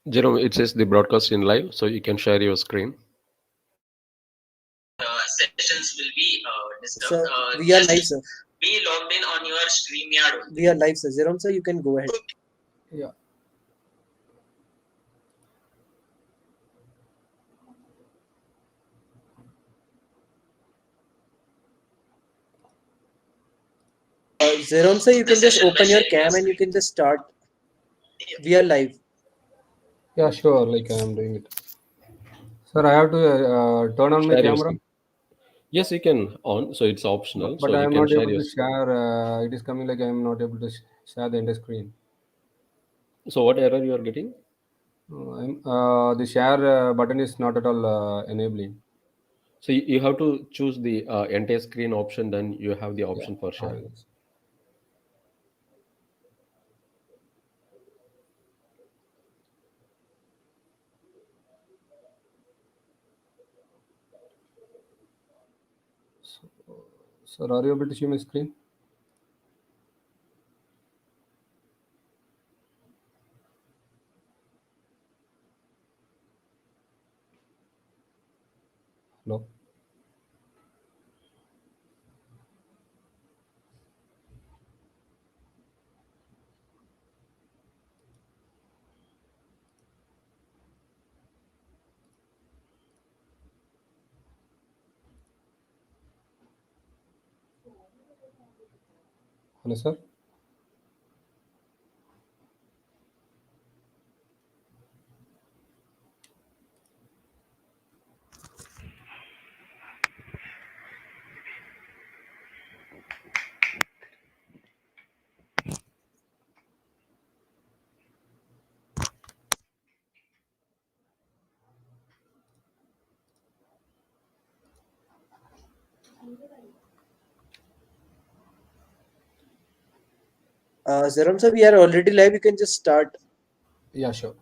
Jerome, it says the broadcast in live, so you can share your screen. Sessions will be disturbed. Sir, we are Just live, sir. be logged in on your StreamYard only. We are live, sir. Jerome, sir, you can go ahead. Yeah. Jerome, sir, you can just open your cam and you can just start. We are live. Yeah, sure. Like I am doing it. Sir, I have to turn on my Share your camera, screen. Yes, you can on, so it's optional. but So I you am can not share able your to screen. share. It is coming like I am not able to share the entire screen. So what error you are getting? The share button is not at all enabling. So you have to choose the entire screen option, then you have the Yeah. option for I sharing. will. So, sir, are you able to see my screen? Hello. Hello, sir. Jerome, sir, we are already live. You can just start Yeah, sure.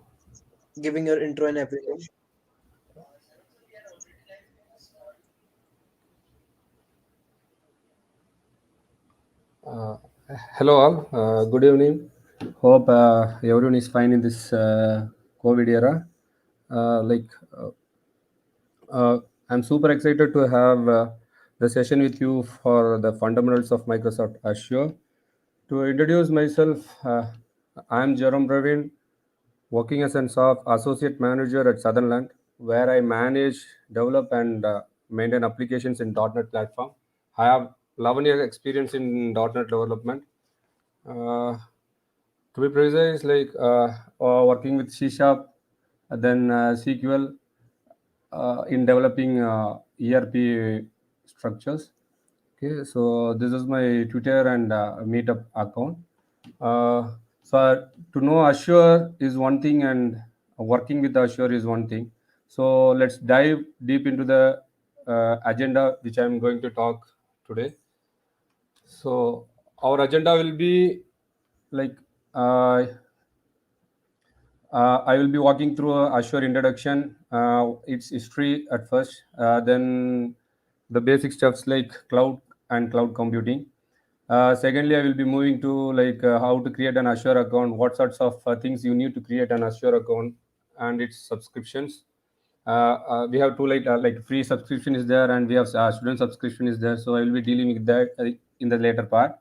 giving your intro and everything. Uh, Hello, all. Good evening. Hope everyone is fine in this COVID era. Like, uh, I'm super excited to have the session with you for the fundamentals of Microsoft Azure. To introduce myself, I'm Jerome Ravin, working as an associate manager at Sutherland, where I manage, develop, and maintain applications in .NET platform. I have 11 years experience in .NET development. Uh, to be precise, like working with C Sharp, then SQL in developing ERP structures. Okay, so this is my Twitter and Meetup account. So to know Azure is one thing, and working with Azure is one thing. So let's dive deep into the agenda which I'm going to talk today. So our agenda will be like uh, I will be walking through Azure introduction, its history at first, then the basic stuffs like cloud and cloud computing. Secondly, I will be moving to like how to create an Azure account, what sorts of things you need to create an Azure account, and its subscriptions. We have two like free subscription is there, and we have student subscription is there. So I will be dealing with that in the later part.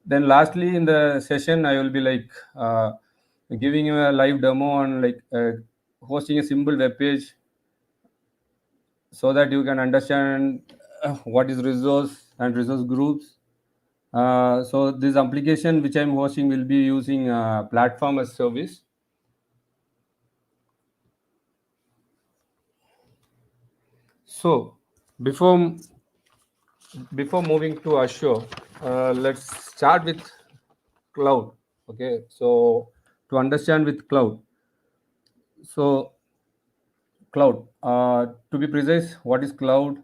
Then lastly in the session I will be like giving you a live demo on like hosting a simple web page so that you can understand what is resource and resource groups. So this application which I'm hosting will be using platform as service. So before before moving to Azure, let's start with cloud. Okay, so to understand with cloud, so cloud. To be precise, what is cloud?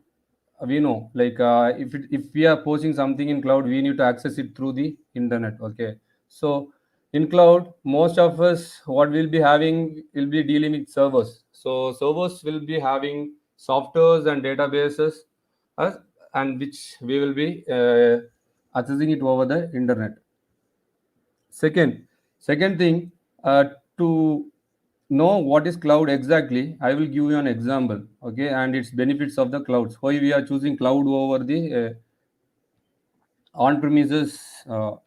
We know, like if we are posting something in cloud, we need to access it through the internet. Okay, so in cloud, most of us what we'll be having will be dealing with servers. So servers will be having softwares and databases, uh, and which we will be accessing it over the internet. Second, second thing, to know what is cloud exactly, I will give you an example, okay, and its benefits of the clouds. Why we are choosing cloud over the on-premises uh,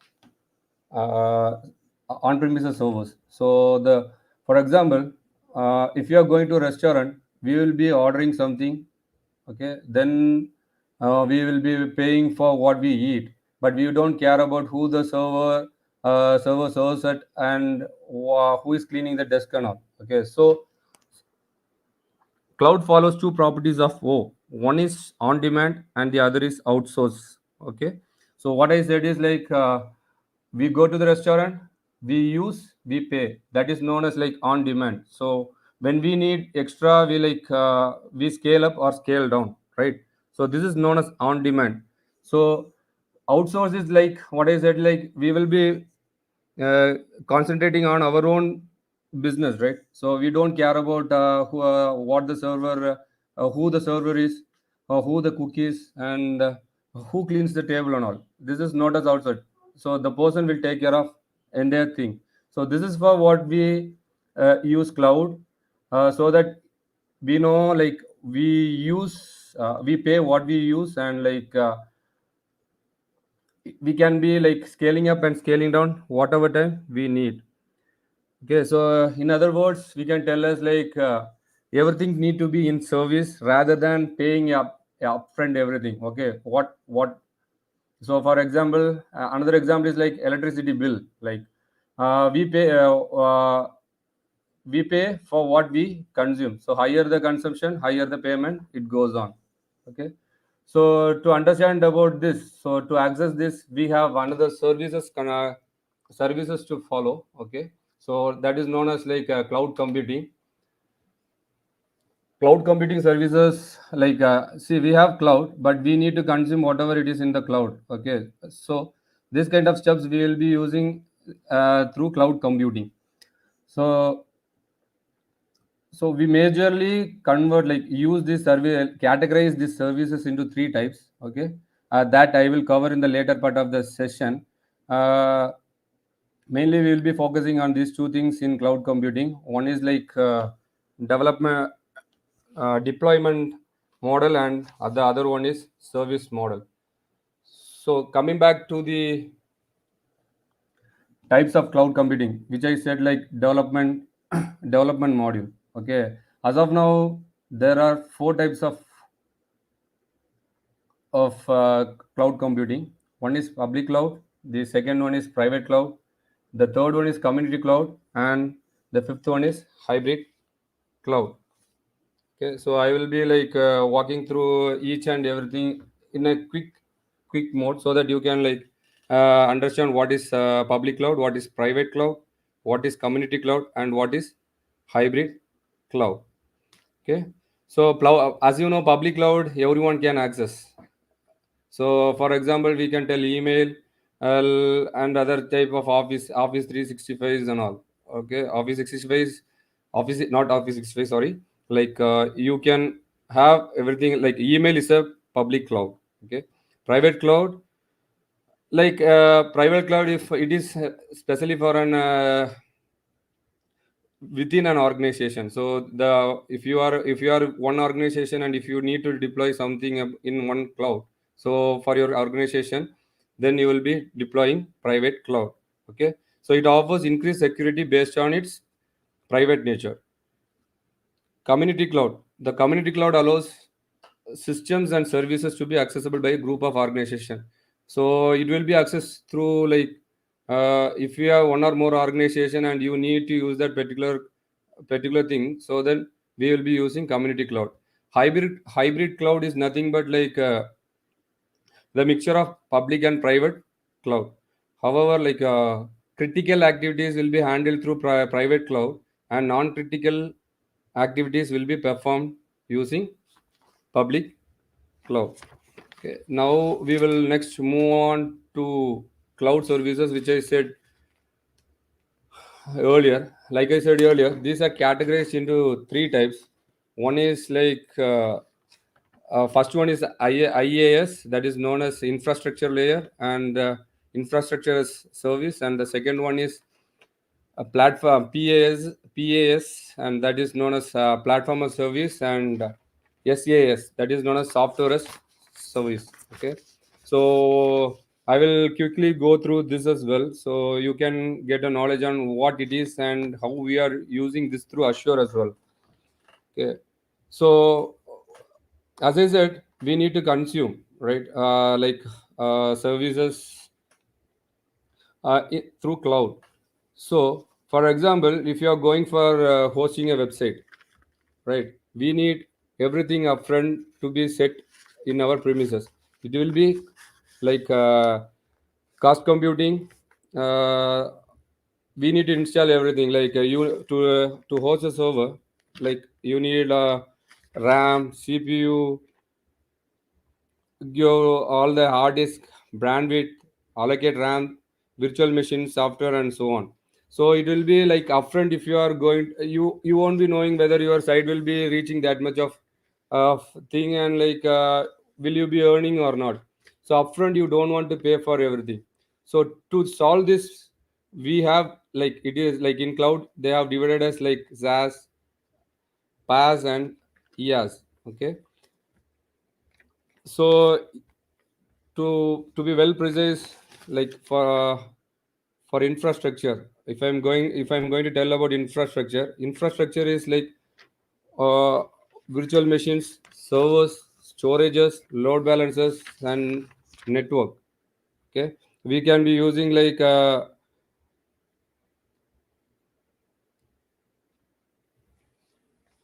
on-premises servers. So for example, if you are going to a restaurant, we will be ordering something, okay, then we will be paying for what we eat, but we don't care about who the server serves it and who is cleaning the desk and all. Okay, so cloud follows two properties of O. One is on demand and the other is outsource. Okay. So what I said is like we go to the restaurant, we use, we pay. That is known as like on demand. So when we need extra, we scale up or scale down, right? So this is known as on demand. So outsource is like what I said, like we will be uh, concentrating on our own business, right? So we don't care about what the server, who the server is, who the cook is, and who cleans the table and all. This is not as outside. So the person will take care of entire thing. So this is for what we use cloud, so that we know like we pay what we use, and we can be like scaling up and scaling down whatever time we need. Okay, so in other words, we can tell us like everything need to be in service rather than paying upfront everything. Okay, what? So for example, another example is like electricity bill. Like we pay we pay for what we consume. So higher the consumption, higher the payment. It goes on. Okay. So to understand about this, so to access this, we have another services to follow. Okay, so that is known as like cloud computing. Cloud computing services, like see, we have cloud, but we need to consume whatever it is in the cloud. Okay, so this kind of steps we will be using through cloud computing. So we majorly convert, like use this survey, categorize these services into three types. Okay, that I will cover in the later part of the session. Mainly we will be focusing on these two things in cloud computing. One is like development deployment model, and the other one is service model. So coming back to the types of cloud computing, which I said like development development module. Okay, as of now there are four types of cloud computing. One is public cloud, the second one is private cloud, the third one is community cloud, and the fifth one is hybrid cloud. Okay, so I will be like walking through each and everything in a quick mode, so that you can like understand what is public cloud, what is private cloud, what is community cloud, and what is hybrid cloud. Okay, so as you know, public cloud everyone can access. So for example, we can tell email and other type of Office 365 and all. Okay, Office 65 Office, not Office 65, sorry. Like you can have everything, like email is a public cloud. Okay, private cloud, like private cloud, if it is specially for an within an organization. So if you are one organization, and if you need to deploy something in one cloud, so for your organization, then you will be deploying private cloud. Okay, so it offers increased security based on its private nature. Community cloud, the community cloud allows systems and services to be accessible by a group of organization. So it will be accessed through like if you have one or more organization and you need to use that particular thing, so then we will be using community cloud. Hybrid cloud is nothing but like the mixture of public and private cloud. However, like critical activities will be handled through private cloud, and non-critical activities will be performed using public cloud. Okay, now we will next move on to cloud services, which I said earlier. Like I said earlier, these are categorized into three types. One is like first one is IaaS, that is known as infrastructure layer and infrastructure as service, and the second one is a platform PaaS, and that is known as Platform as Service, and SaaS, that is known as Software as Service. Okay, so I will quickly go through this as well, so you can get a knowledge on what it is and how we are using this through Azure as well. Okay, so as I said, we need to consume, right? Services through cloud. So, for example, if you are going for hosting a website, right, we need everything upfront to be set in our premises. It will be like cost computing. We need to install everything. Like you to host a server, like you need RAM, CPU, give all the hard disk, bandwidth, allocate RAM, virtual machine, software, and so on. So it will be like upfront. If you are going, you won't be knowing whether your site will be reaching that much of thing, and like will you be earning or not. So upfront, you don't want to pay for everything. So to solve this, we have, like, it is like in cloud they have divided as like SaaS, PaaS, and IaaS. Okay, so to be well precise, like for infrastructure, if I'm going to tell about infrastructure is like uh, virtual machines, servers, storages, load balancers, and network. Okay, we can be using like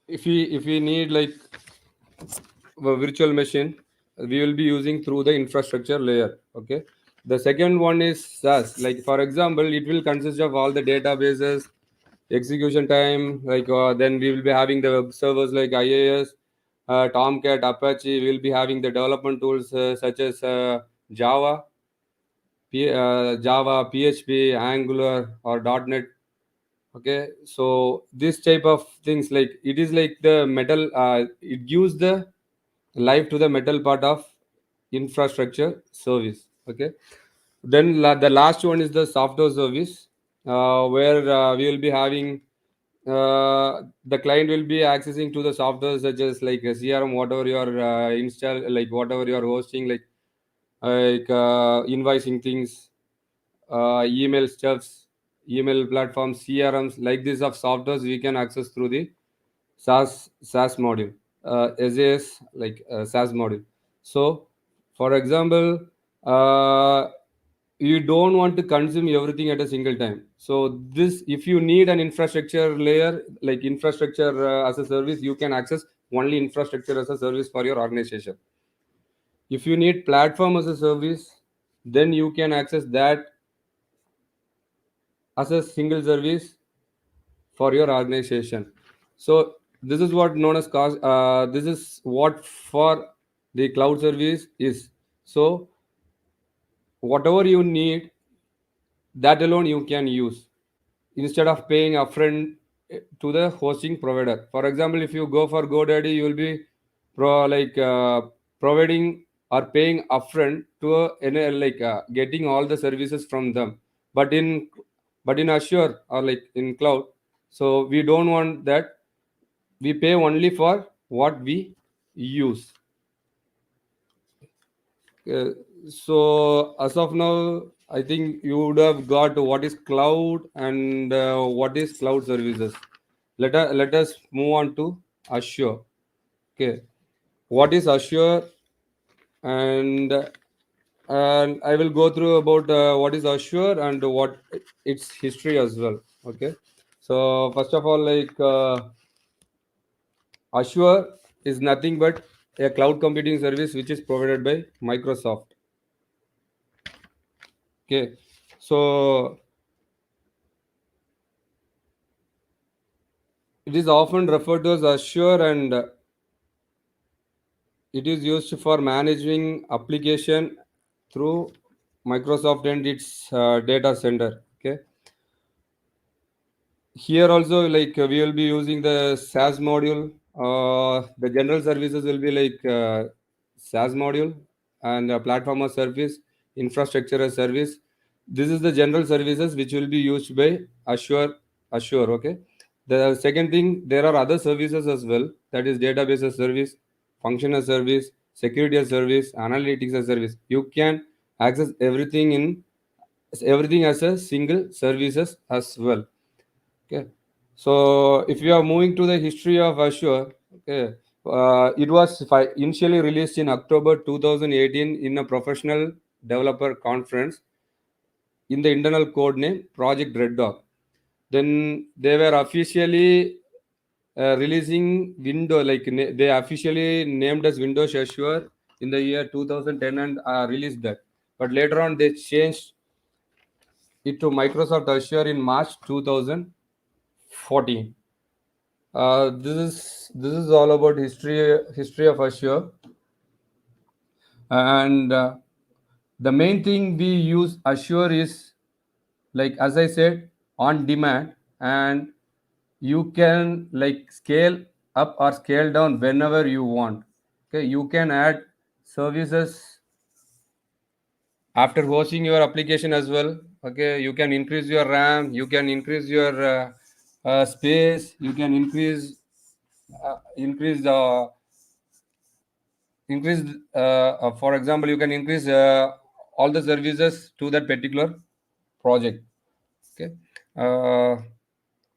if we need like a virtual machine, we will be using through the infrastructure layer. Okay, the second one is SaaS. Like for example, it will consist of all the databases, execution time, like then we will be having the web servers like IaaS, Tomcat, Apache. We will be having the development tools such as Java, PHP, Angular, or .NET. Okay, so this type of things, like it is like the metal, it gives the life to the metal part of infrastructure service. Okay, then the last one is the software service, where we will be having the client will be accessing to the software such as like a CRM, whatever you are install, like whatever you are hosting, like invoicing things, email stuffs, email platforms, CRMs, like this of softwares we can access through the SaaS module, SAS, like SaaS module. So, for example, uh, you don't want to consume everything at a single time. So, this, if you need an infrastructure layer, like infrastructure as a service, you can access only infrastructure as a service for your organization. If you need platform as a service, then you can access that as a single service for your organization. So this is what known as cost. This is what for the cloud service is. So whatever you need, that alone you can use instead of paying upfront to the hosting provider. For example, if you go for GoDaddy, you will be providing or paying upfront to getting all the services from them. But in Azure or like in cloud, so we don't want that. We pay only for what we use. Uh, so as of now, I think you would have got what is cloud and what is cloud services. Let us move on to Azure. Okay, what is Azure, and I will go through about what is Azure and what its history as well. Okay, so first of all, like Azure is nothing but a cloud computing service which is provided by Microsoft. Okay, so it is often referred to as Azure, and it is used for managing application through Microsoft and its data center. Okay, here also, like we will be using the SaaS module. The general services will be like SaaS module, and platform as service, infrastructure as service. This is the general services which will be used by Azure. Okay, The second thing, there are other services as well. That is database as service, function as service, security as service, analytics as service. You can access everything as a single services as well. Okay. So if you are moving to the history of Azure, okay, it was initially released in October 2018 in a professional developer conference in the internal code name Project Red Dog. Then they were officially releasing Windows, they officially named as Windows Azure in the year 2010 and released that. But later on, they changed it to Microsoft Azure in March 2014. This is all about history of Azure, and the main thing we use Azure is, like as I said, on demand, and you can like scale up or scale down whenever you want. Okay, you can add services after hosting your application as well. Okay, you can increase your RAM, you can increase your space, you can increase for example, you can increase all the services to that particular project. Okay. uh,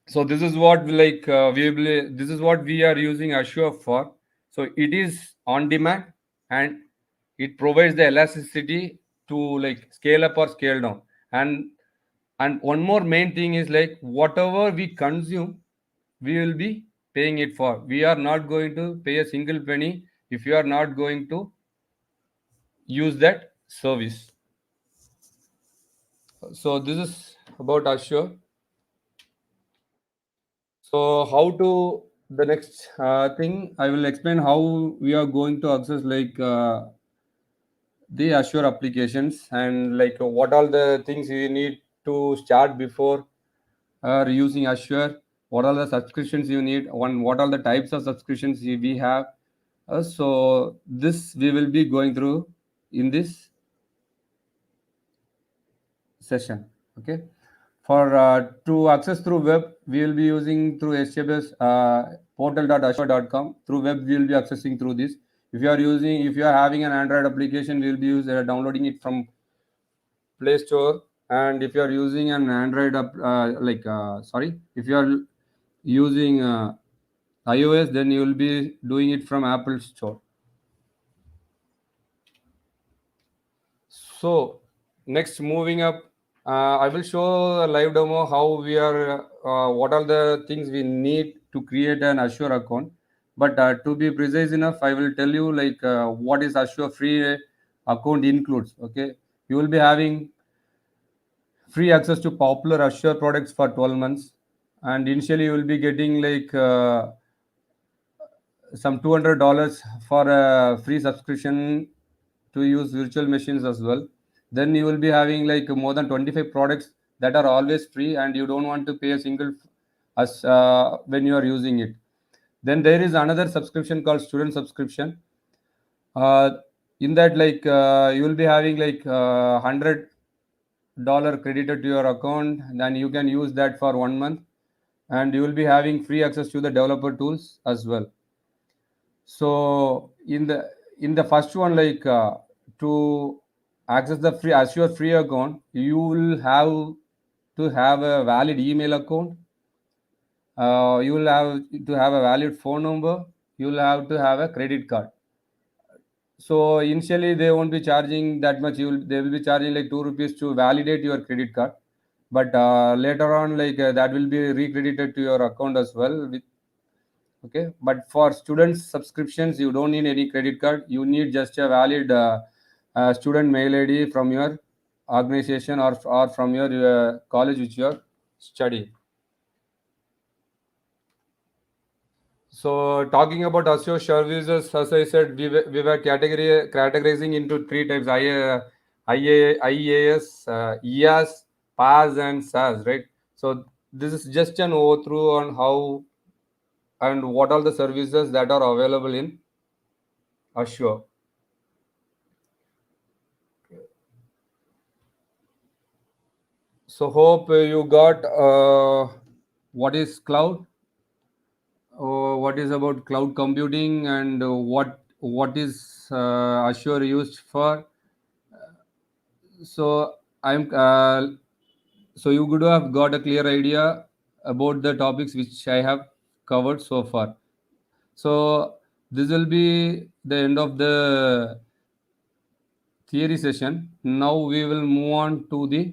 so this is what this is what we are using Azure for. So it is on demand, and it provides the elasticity to like scale up or scale down. And one more main thing is, like, whatever we consume, we will be paying it for. We are not going to pay a single penny if you are not going to use that service. So this is about Azure. So how to the next thing, I will explain how we are going to access the Azure applications, and like what all the things you need to start before using Azure. What are the subscriptions you need? What are the types of subscriptions we have? So this we will be going through in this session. Okay. For to access through web, we will be using through HTTPS portal.azure.com. Through web, we will be accessing through this. If you are having an Android application, we will be downloading it from Play Store. And if you are using an Android if you are using iOS, then you will be doing it from Apple Store. So next, moving up, I will show a live demo how we are, what are the things we need to create an Azure account. But to be precise enough, I will tell you what is Azure free account includes. Okay, you will be having free access to popular Azure products for 12 months, and initially you will be getting some $200 for a free subscription to use virtual machines as well. Then you will be having more than 25 products that are always free, and you don't want to pay a single as when you are using it. Then there is another subscription called student subscription. In that, you will be having $100 credited to your account, then you can use that for 1 month, and you will be having free access to the developer tools as well. So in the first one, to access the free Azure free account, you will have to have a valid email account. You will have to have a valid phone number. You will have to have a credit card. So initially they won't be charging that much. They will be charging like ₹2 to validate your credit card, but later on that will be recredited to your account as well. Okay, but for students subscriptions, you don't need any credit card. You need just a valid student mail ID from your organization or from your college which you are studying. So talking about Azure services, as I said, we were categorizing into three types: IaaS, EAS, PaaS, and SaaS, right? So this is just an overview on how and what are the services that are available in Azure. So hope you got what is cloud. what is about cloud computing and what is Azure used for. So I'm so you could have got a clear idea about the topics which I have covered so far. So this will be the end of the theory session. Now we will move on to the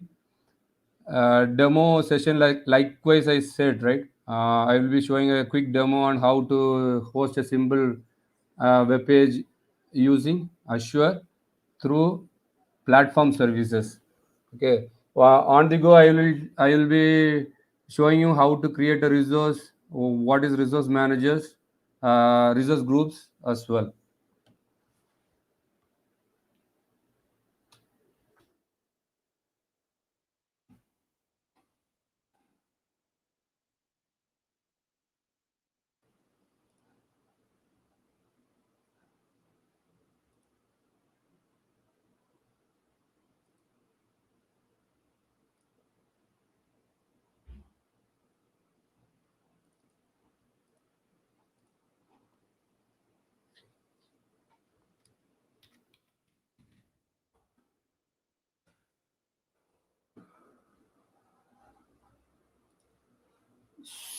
demo session. Likewise I said, right, I will be showing a quick demo on how to host a simple web page using Azure through platform services. Okay. On the go, I will be showing you how to create a resource, what is resource managers, resource groups as well.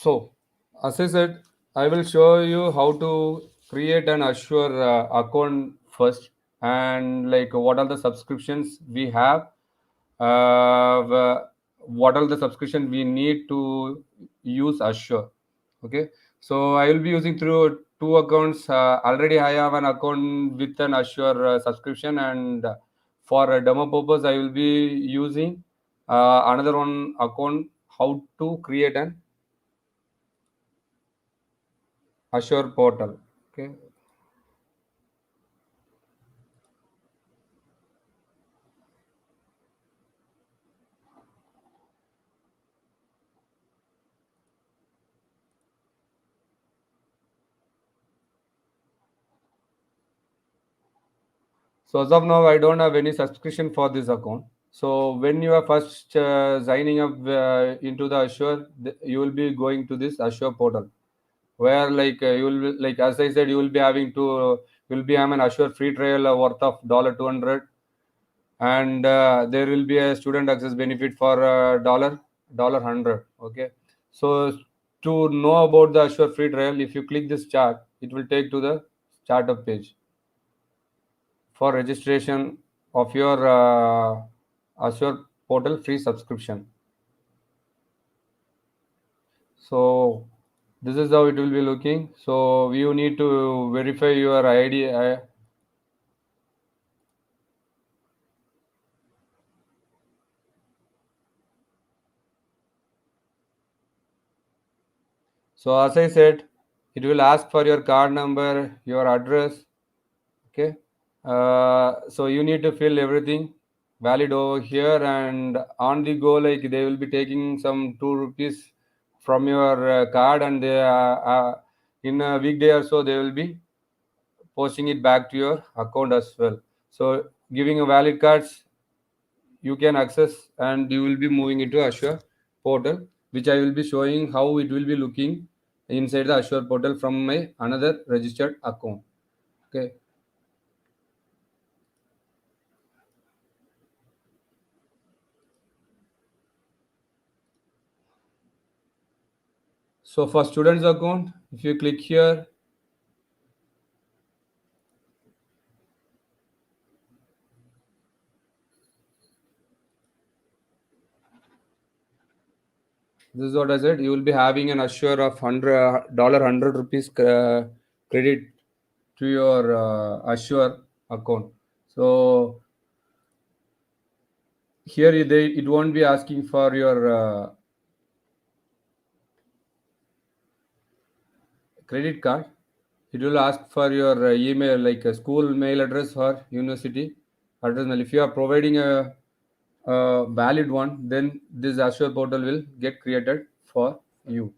So, as I said, I will show you how to create an Azure account first, and like what are the subscriptions we have, what are the subscription we need to use Azure. Okay, so I will be using through two accounts. Already, I have an account with an Azure subscription, and for a demo purpose, I will be using another one account. How to create an Azure portal. Okay. So as of now, I don't have any subscription for this account. So when you are first signing up into the Azure, you will be going to this Azure portal, where like you will like as I said, you will be having to you will be having an Azure free trial worth of $200, and there will be a student access benefit for dollar hundred. Okay, so to know about the Azure free trial, if you click this chart, it will take to the startup page for registration of your Azure portal free subscription. So this is how it will be looking. So you need to verify your ID. So as I said, it will ask for your card number, your address. Okay. So you need to fill everything valid over here, and on the go, like they will be taking some 2 rupees from your card, and they in a weekday or so they will be posting it back to your account as well. So giving a valid cards, you can access, and you will be moving into Azure portal, which I will be showing how it will be looking inside the Azure portal from my another registered account. Okay. So for students account, if you click here, this is what I said. You will be having an Azure of $100 credit to your Azure account. So here it won't be asking for your credit card. It will ask for your email, like a school mail address or university address. Now, if you are providing a valid one, then this Azure portal will get created for you.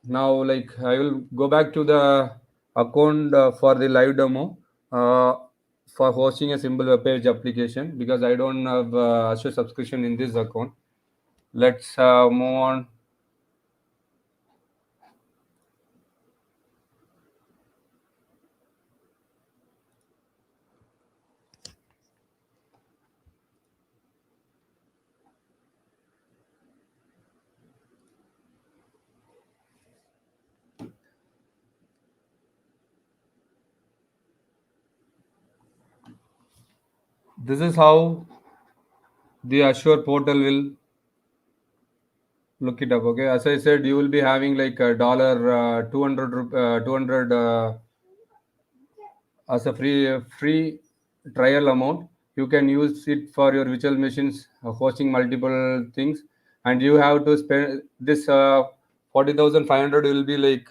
Now, like I will go back to the account for the live demo. for hosting a simple web page application, because I don't have Azure subscription in this account. Let's move on. This is how the Azure portal will look it up. Okay, as I said, you will be having like a dollar 200 as a free trial amount. You can use it for your virtual machines, hosting multiple things, and you have to spend this 40,500 will be like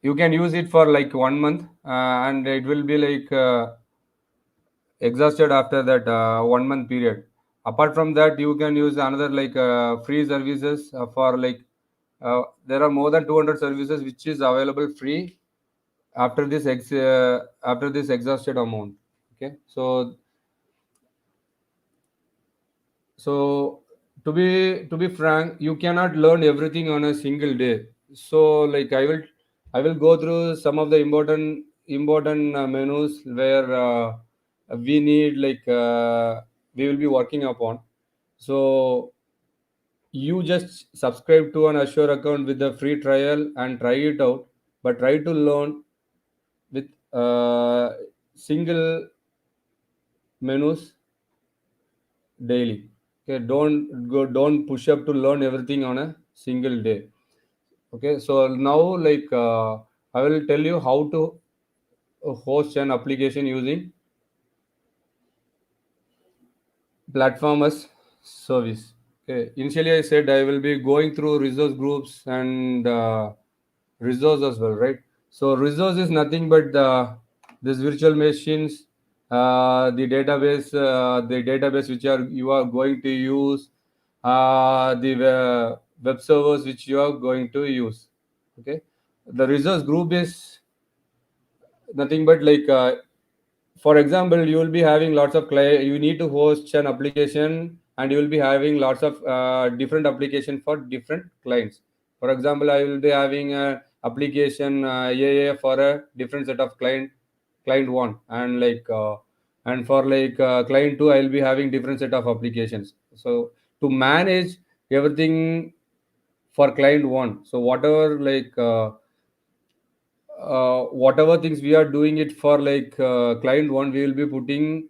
you can use it for like 1 month, and it will be like exhausted after that 1 month period. Apart from that, you can use another like free services for like there are more than 200 services which is available free after this exhausted amount. Okay, so to be frank, you cannot learn everything on a single day. So like I will go through some of the important menus where we need like we will be working upon. So you just subscribe to an Azure account with a free trial and try it out, but try to learn with single menus daily. Okay, don't push up to learn everything on a single day. Okay, so now like I will tell you how to host an application using platform as service. Okay, initially I said I will be going through resource groups and resource as well, right? So resource is nothing but this virtual machines, the database which you are going to use, the web servers which you are going to use. Okay, the resource group is nothing but like for example, you will be having lots of you need to host an application, and you will be having lots of different application for different clients. For example, I will be having a application AA for a different set of client one, and like and for like client two, I will be having different set of applications. So to manage everything for client one, so whatever things we are doing it for like client one, we will be putting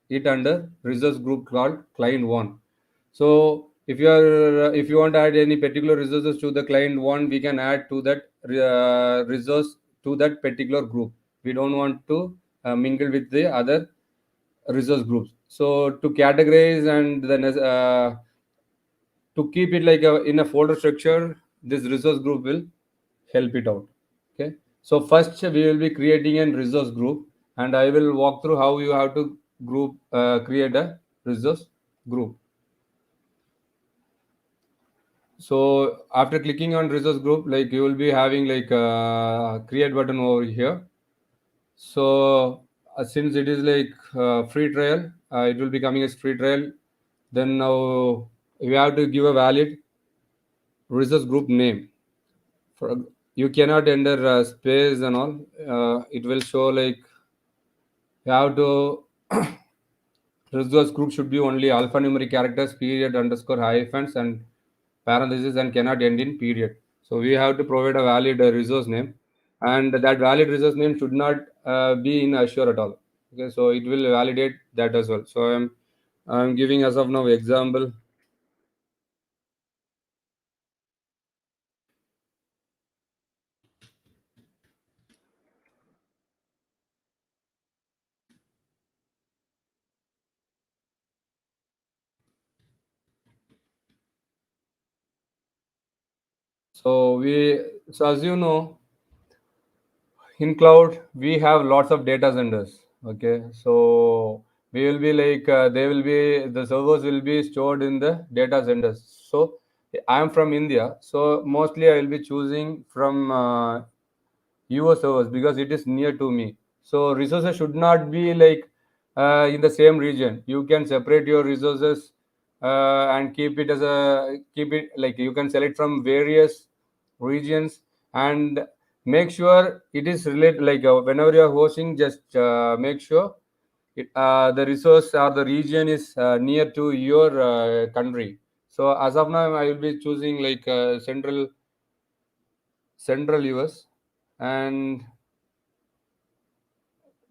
it under resource group called client one. So if you want to add any particular resources to the client one, we can add to that resource to that particular group. We don't want to mingle with the other resource groups. So to categorize and then to keep it like in a folder structure, this resource group will help it out. Okay, so first we will be creating a resource group, and I will walk through how you have to create a resource group. So after clicking on resource group, like you will be having like create button over here. So since it is like free trial, it will be coming as free trial. Then now we have to give a valid resource group name. For you cannot enter space and all. It will show like you have to resource group should be only alphanumeric characters, period, underscore, hyphens, and parentheses, and cannot end in period. So we have to provide a valid resource name, and that valid resource name should not be in Azure at all. Okay, so it will validate that as well. So I'm giving as of now example. So as you know, in cloud we have lots of data centers. Okay, so we will be like they will be the servers will be stored in the data centers. So I am from India, so mostly I will be choosing from your servers because it is near to me. So resources should not be like in the same region. You can separate your resources and keep it like you can select from various regions and make sure it is related. Like whenever you are hosting, just make sure the resource or the region is near to your country. So as of now, I will be choosing like central US, and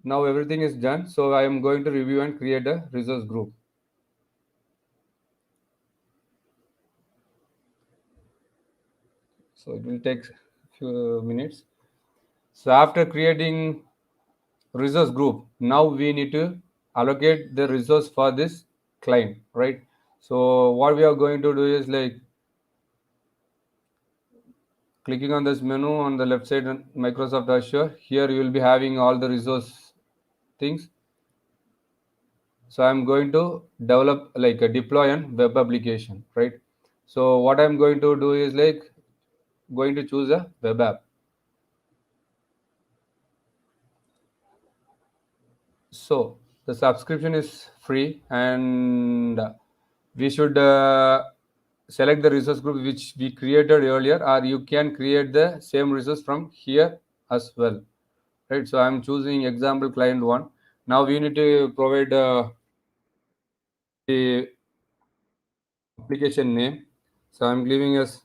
now everything is done. So I am going to review and create a resource group. So it will take few minutes. So after creating resource group, now we need to allocate the resource for this client, right? So what we are going to do is like clicking on this menu on the left side on Microsoft Azure. Here you will be having all the resource things. So I'm going to develop like a deploy and web application, right? So what I'm going to do is like going to choose a web app. So the subscription is free, and we should select the resource group which we created earlier, or you can create the same resource from here as well, right? So I'm choosing example client one. Now we need to provide the application name. So I'm giving us.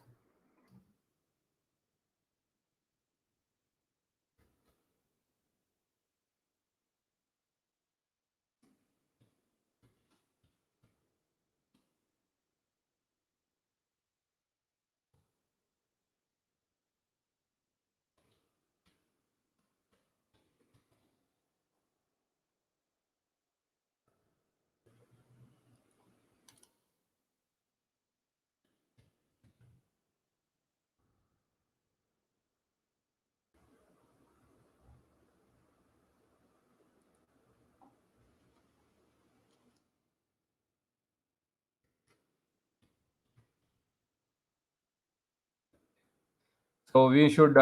So we should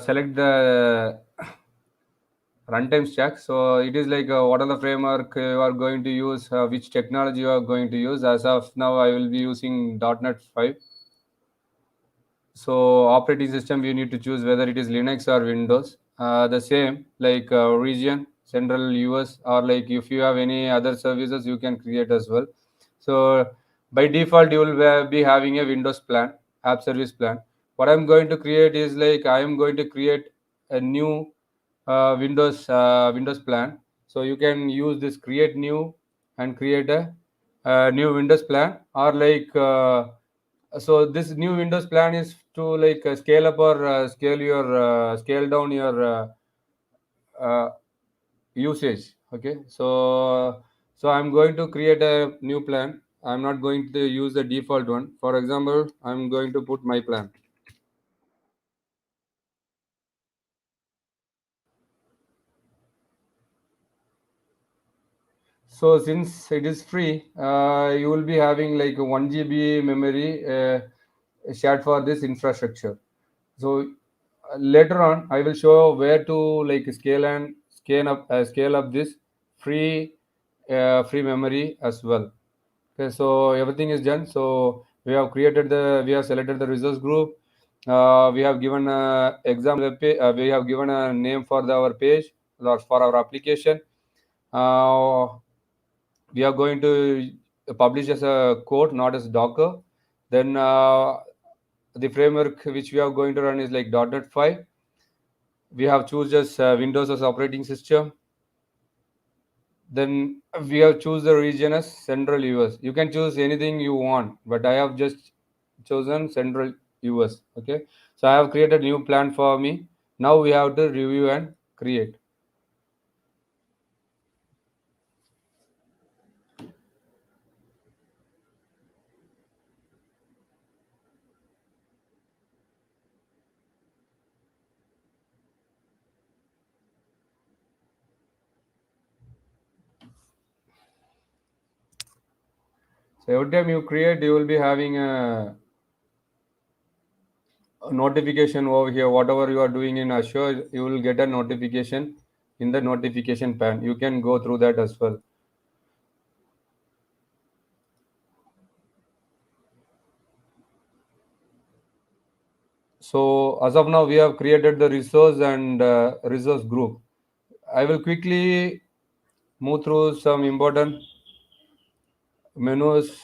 select the runtime stack. So it is like what are the framework you are going to use, which technology you are going to use. As of now, I will be using .NET 5. So operating system, you need to choose whether it is Linux or Windows. The same like region, central US, or like if you have any other services, you can create as well. So by default, you will be having a Windows plan, app service plan. What I'm going to create is like I am going to create a new Windows plan. So you can use this create new and create a new Windows plan, or like so this new Windows plan is to like scale up or scale down your uh, usage. Okay, so I'm going to create a new plan. I'm not going to use the default one. For example, I'm going to put my plan. So since it is free, you will be having like 1 GB memory shared for this infrastructure. So later on, I will show where to like scale up this free free memory as well. Okay, so everything is done. So we have selected the resource group. We have given a example page. We have given a name for our page or for our application. Uh, we are going to publish as a code, not as Docker. Then the framework which we are going to run is like .NET 5. We have choose as Windows as operating system. Then we have choose the region as central US. You can choose anything you want, but I have just chosen central US. Okay, so I have created new plan for me. Now we have to review and create. So every time you create, you will be having a notification over here. Whatever you are doing in Azure, you will get a notification in the notification pane. You can go through that as well. So as of now, we have created the resource and resource group. I will quickly move through some important menus.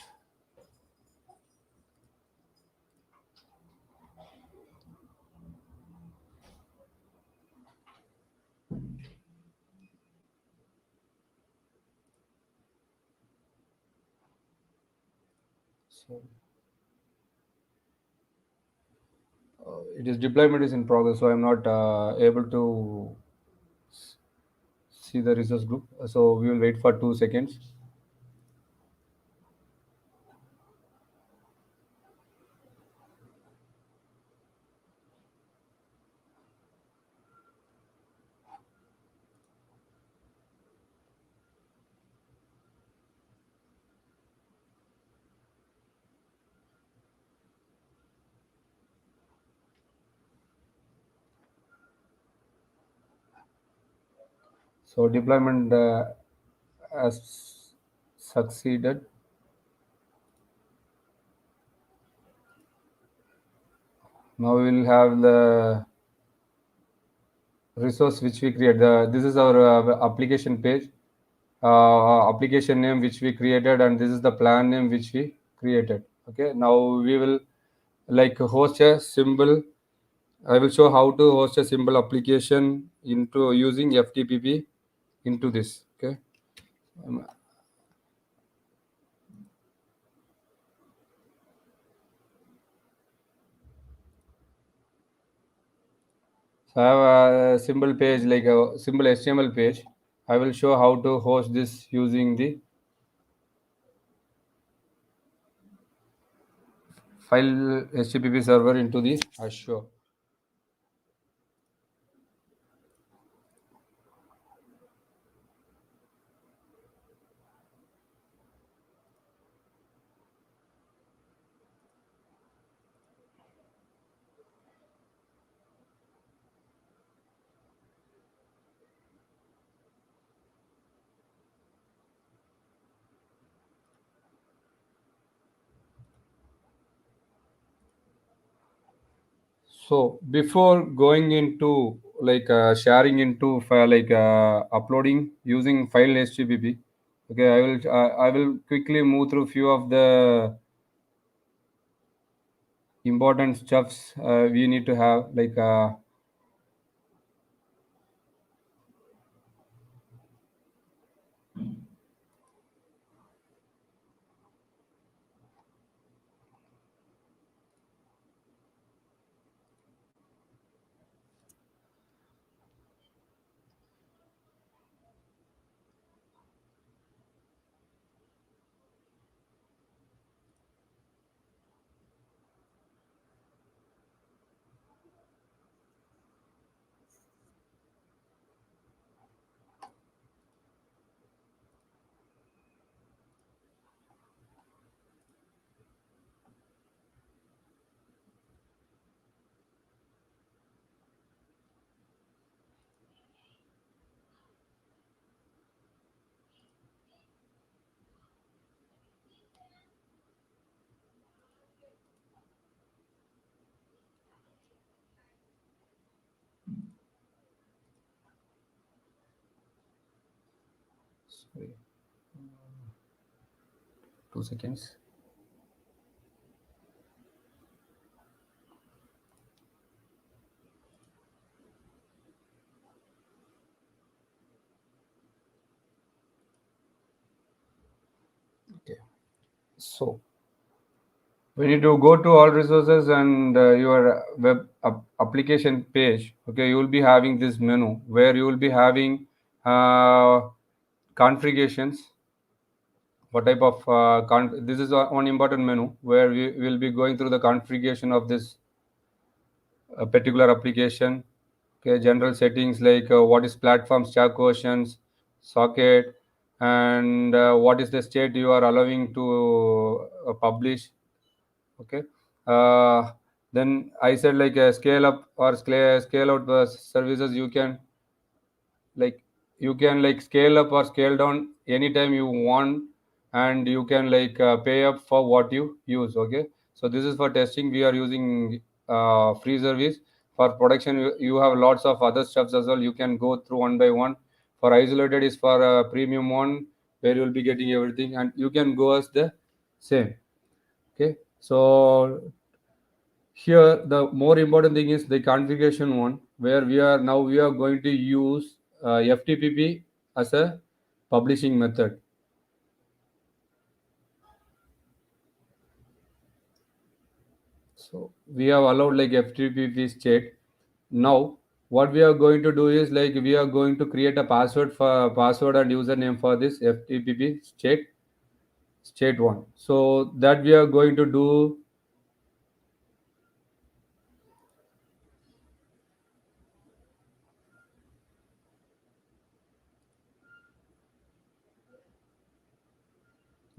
So, it is deployment is in progress, so I'm not able to see the resource group. So we will wait for 2 seconds. So deployment has succeeded. Now we will have the resource which we create. This is our application page, application name which we created, and this is the plan name which we created. Okay, now we will like host a symbol. I will show how to host a symbol application into using FTPP into this. Okay. So I have a symbol page, like a symbol HTML page. I will show how to host this using the file HTTP server into the Azure. So before going into like sharing into file, like uploading using file HTTP, okay, I will quickly move through few of the important stuffs we need to have, like sorry, 2 seconds. Okay. So when you do go to all resources and your web application page, okay, you will be having this menu where you will be having configurations. What type of this is one important menu where we will be going through the configuration of this particular application. Okay, general settings like what is platform stack versions, socket, and what is the state you are allowing to publish. Okay, uh, Then I said like scale up or scale out the services. You can like scale up or scale down anytime you want, and you can like pay up for what you use. Okay, so this is for testing. We are using free service. For production, you have lots of other stuffs as well. You can go through one by one. For isolated is for a premium one, where you will be getting everything, and you can go as the same. Okay, so here the more important thing is the configuration one, where we are going to use FTPP as a publishing method. So we have allowed like FTPP state. Now what we are going to do is like we are going to create a password and username for this FTPP state one. So that we are going to do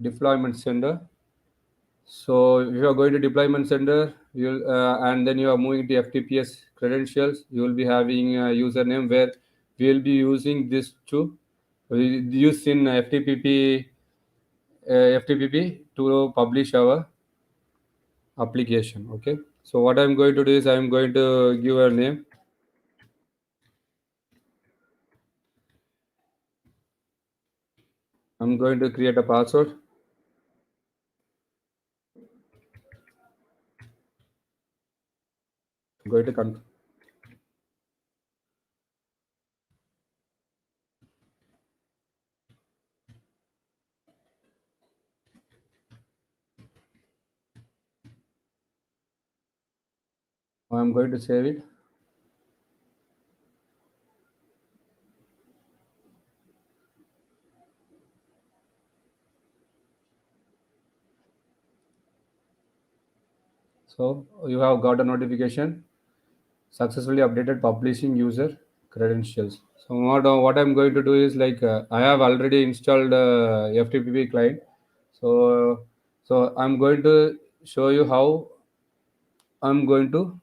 deployment center. So if you are going to deployment center, you'll and then you are moving to FTPS credentials, you will be having a username where we will be using this to use in FTPP to publish our application. Okay. So what I'm going to do is I'm going to give a name. I'm going to create a password. I'm going to I'm going to save it. So you have got a notification. Successfully updated publishing user credentials. So what I'm going to do is like I have already installed FTP client. So I'm going to show you how I'm going to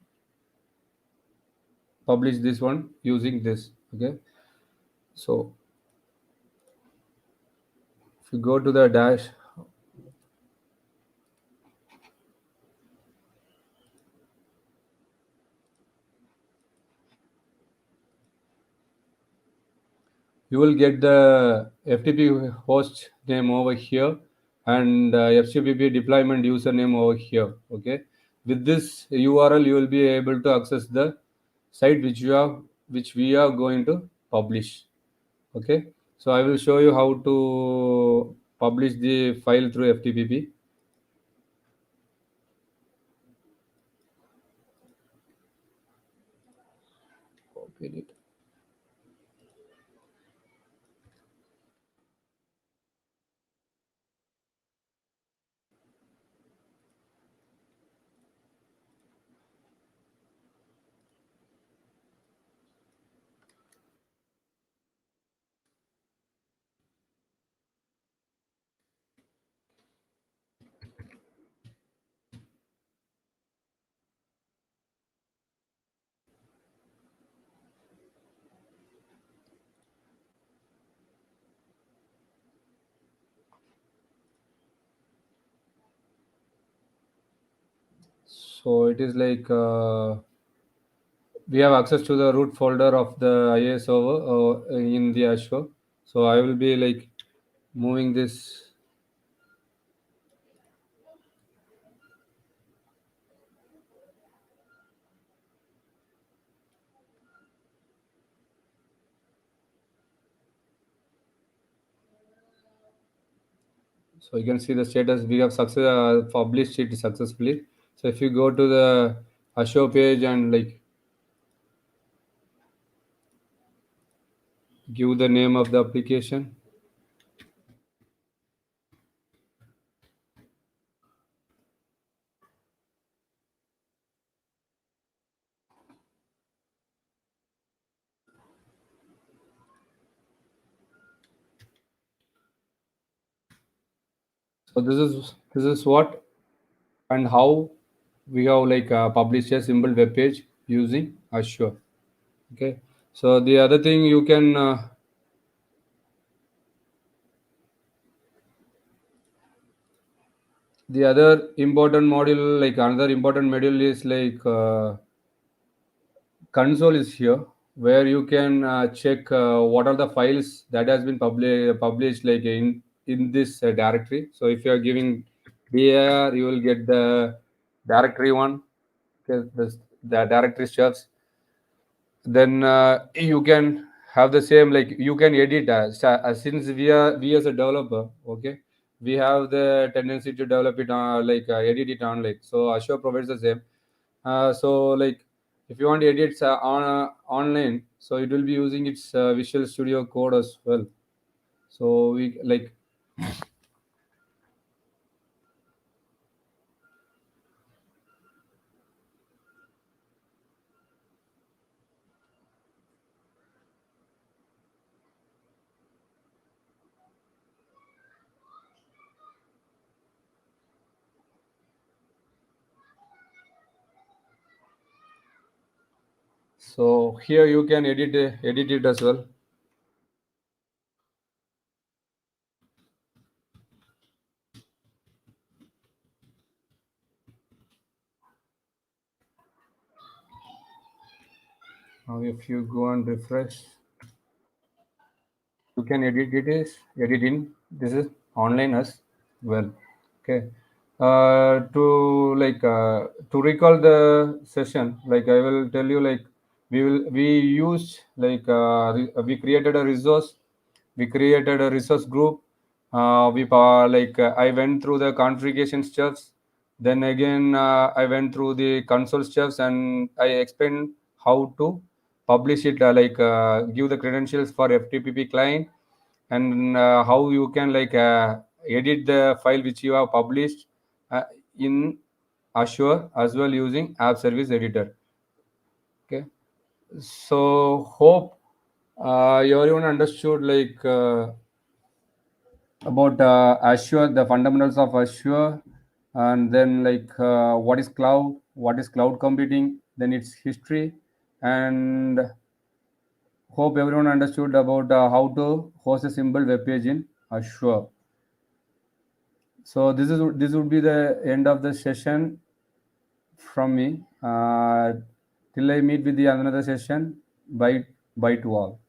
publish this one using this. Okay. So if you go to the dash, you will get the FTP host name over here and FTP deployment username over here. Okay, with this URL you will be able to access the site which we are going to publish. Okay, so I will show you how to publish the file through FTP. Copy it. So it is like we have access to the root folder of the IA server in the Azure. So I will be like moving this. So you can see the status. We have published it successfully. So if you go to the Azure page and like give the name of the application. So this is what and how we have like published a simple web page using Azure. Okay, so the other thing you can the other important module, like another important module is like console is here, where you can check what are the files that has been published like in this directory. So if you are giving dir, you will get the directory one. Okay, the directory stuffs. Then you can have the same, like you can edit since we as a developer, okay, we have the tendency to develop it like edit it on, like, so Azure provides the same. So like if you want to edit online, so it will be using its Visual Studio Code as well. So we like so here you can edit it as well. Now if you go and refresh, you can edit in this is online as well. Okay, to recall the session, like I will tell you, like we used like we created a resource, we created a resource group. We like I went through the configuration steps, then again I went through the console steps, and I explained how to publish it, give the credentials for FTP client, and how you can like edit the file which you have published in Azure as well using App Service Editor. Okay, so hope everyone understood like about Azure, the fundamentals of Azure, and then like what is cloud computing, then its history, and hope everyone understood about how to host a simple web page in Azure. So this would be the end of the session from me. Till I meet with the another session. Bye to all.